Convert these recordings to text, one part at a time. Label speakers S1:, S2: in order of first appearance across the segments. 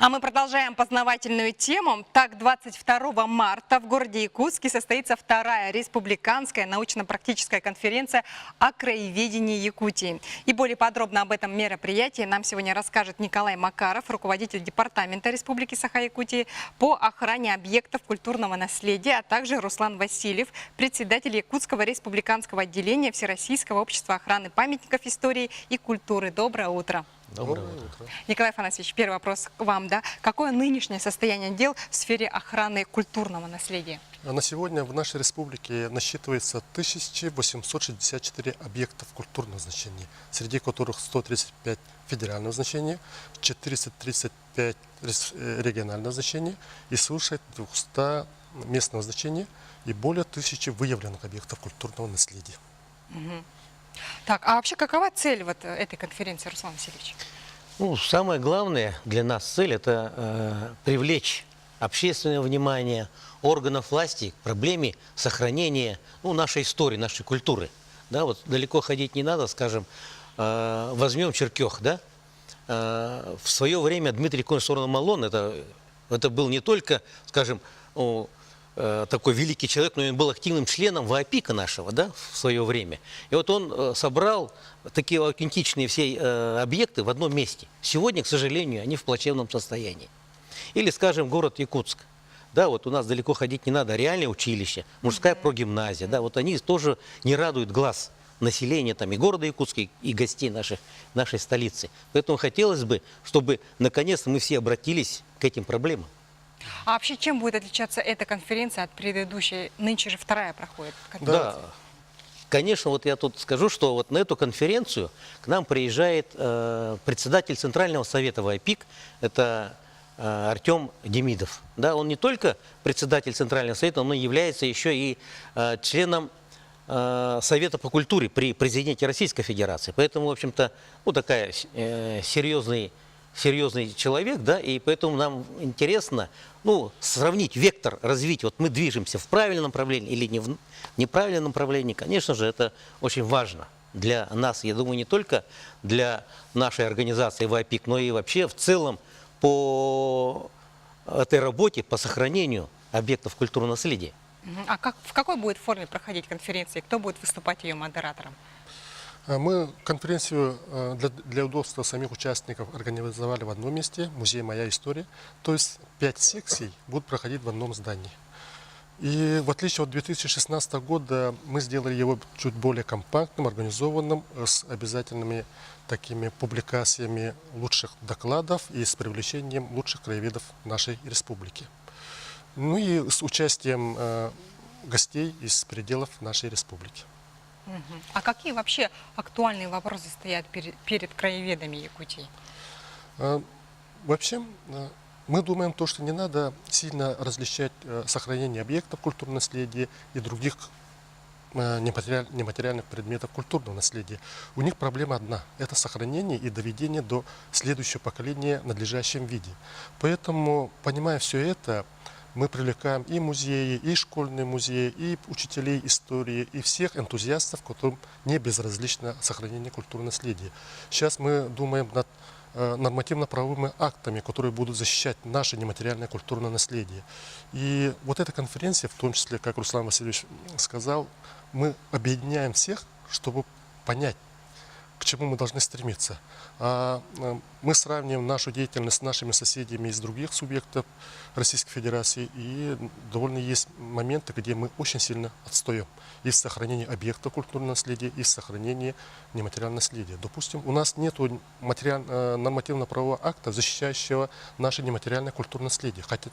S1: А мы продолжаем познавательную тему. Так, 22 марта в городе Якутске состоится вторая республиканская научно-практическая конференция о краеведении Якутии. И более подробно об этом мероприятии нам сегодня расскажет Николай Макаров, руководитель департамента Республики Саха-Якутии по охране объектов культурного наследия, а также Руслан Васильев, председатель Якутского республиканского отделения Всероссийского общества охраны памятников истории и культуры. Доброе утро.
S2: Доброе утро.
S1: Николай Афанасьевич, первый вопрос к вам. Какое нынешнее состояние дел в сфере охраны культурного наследия?
S2: На сегодня в нашей республике насчитывается 1864 объектов культурного значения, среди которых 135 федерального значения, 435 регионального значения и свыше 200 местного значения и более 1000 выявленных объектов культурного наследия.
S1: Так, а вообще какова цель этой конференции, Руслан Васильевич?
S3: Ну, самое главное для нас цель – это привлечь общественное внимание органов власти к проблеме сохранения нашей истории, нашей культуры. Да, вот далеко ходить не надо, скажем, возьмем Черкех. Да? В свое время Дмитрий Константинович Малон это был не только, скажем, такой великий человек, но он был активным членом ВАПИКа нашего, да, в свое время. И вот он собрал такие аутентичные все объекты в одном месте. Сегодня, к сожалению, они в плачевном состоянии. Или, скажем, город Якутск. Да, вот у нас далеко ходить не надо. Реальное училище, мужская прогимназия. Да, вот они тоже не радуют глаз населения там, и города Якутска, и гостей нашей столицы. Поэтому хотелось бы, чтобы наконец-то мы все обратились к этим проблемам.
S1: А вообще чем будет отличаться эта конференция от предыдущей? Нынче же вторая проходит конференция.
S3: Да, конечно, вот я тут скажу, что вот на эту конференцию к нам приезжает председатель Центрального совета ВАПИК, это Артем Демидов. Да, он не только председатель Центрального совета, он является еще и членом Совета по культуре при президенте Российской Федерации. Поэтому, в общем-то, такая серьезный человек, да, и поэтому нам интересно, сравнить вектор развития. Вот мы движемся в правильном направлении или в неправильном направлении. Конечно же, это очень важно для нас, я думаю, не только для нашей организации ВАПИК, но и вообще в целом по этой работе по сохранению объектов культурного наследия.
S1: А в какой будет форме проходить конференция? Кто будет выступать ее модератором?
S2: Мы конференцию для удобства самих участников организовали в одном месте, музей «Моя история». То есть 5 секций будут проходить в одном здании. И в отличие от 2016 года мы сделали его чуть более компактным, организованным, с обязательными такими публикациями лучших докладов и с привлечением лучших краеведов нашей республики. Ну и с участием гостей из пределов нашей республики.
S1: А какие вообще актуальные вопросы стоят перед краеведами Якутии?
S2: Вообще, мы думаем, что не надо сильно различать сохранение объектов культурного наследия и других нематериальных предметов культурного наследия. У них проблема одна – это сохранение и доведение до следующего поколения в надлежащем виде. Поэтому, понимая все это, мы привлекаем и музеи, и школьные музеи, и учителей истории, и всех энтузиастов, которым не безразлично сохранение культурного наследия. Сейчас мы думаем над нормативно-правовыми актами, которые будут защищать наше нематериальное культурное наследие. И вот эта конференция, в том числе, как Руслан Васильевич сказал, мы объединяем всех, чтобы понять, к чему мы должны стремиться. Мы сравниваем нашу деятельность с нашими соседями из других субъектов Российской Федерации, и довольно есть моменты, где мы очень сильно отстаем и в сохранении объектов культурного наследия, и в сохранении нематериального наследия. Допустим, у нас нет нормативно-правового акта, защищающего наше нематериальное культурное наследие, хотя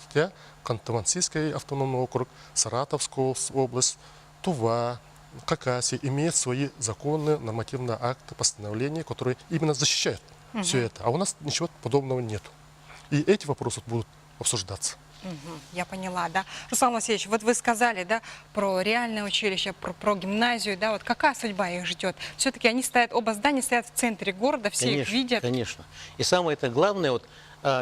S2: Ханты-Мансийский автономный округ, Саратовская область, Тува, Хакасия имеют свои законы, нормативные акты, постановления, которые именно защищают все это. А у нас ничего подобного нет. И эти вопросы будут обсуждаться.
S1: Я поняла, да. Руслан Васильевич, вот вы сказали, да, про реальное училище, про гимназию, да, вот какая судьба их ждет? Все-таки они стоят, оба здания стоят в центре города, все их видят.
S3: Конечно. И самое это главное,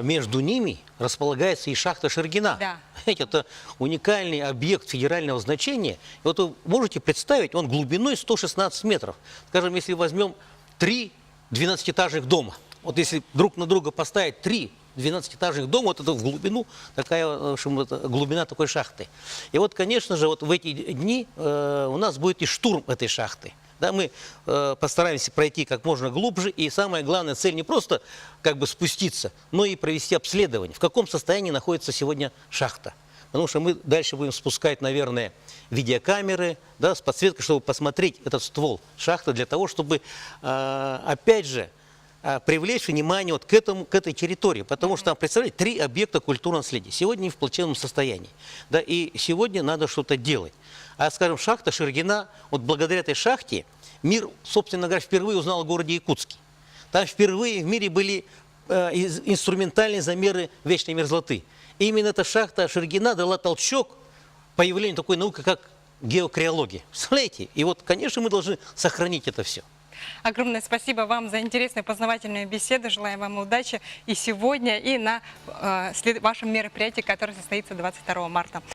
S3: между ними располагается и шахта Шергина.
S1: Да.
S3: Это уникальный объект федерального значения. И вот вы можете представить, он глубиной 116 метров. Скажем, если возьмем 3 12-этажных дома, вот если друг на друга поставить 3 12-этажных дома, вот это в глубину, такая, в общем, это глубина такой шахты. И вот, конечно же, вот в эти дни у нас будет и штурм этой шахты. Да, мы постараемся пройти как можно глубже, и самая главная цель не просто как бы спуститься, но и провести обследование, в каком состоянии находится сегодня шахта. Потому что мы дальше будем спускать, наверное, видеокамеры, да, с подсветкой, чтобы посмотреть этот ствол шахты, для того, чтобы, опять же, привлечь внимание вот к этой территории. Потому что там, представляете, 3 объекта культурного наследия. Сегодня они в плачевном состоянии. Да, и сегодня надо что-то делать. А, скажем, шахта Шульгина, вот благодаря этой шахте мир, собственно говоря, впервые узнал о городе Якутске. Там впервые в мире были инструментальные замеры вечной мерзлоты. И именно эта шахта Шульгина дала толчок появлению такой науки, как геокриология. Представляете? И вот, конечно, мы должны сохранить это все.
S1: Огромное спасибо вам за интересную познавательную беседу. Желаем вам удачи и сегодня, и на вашем мероприятии, которое состоится 22 марта.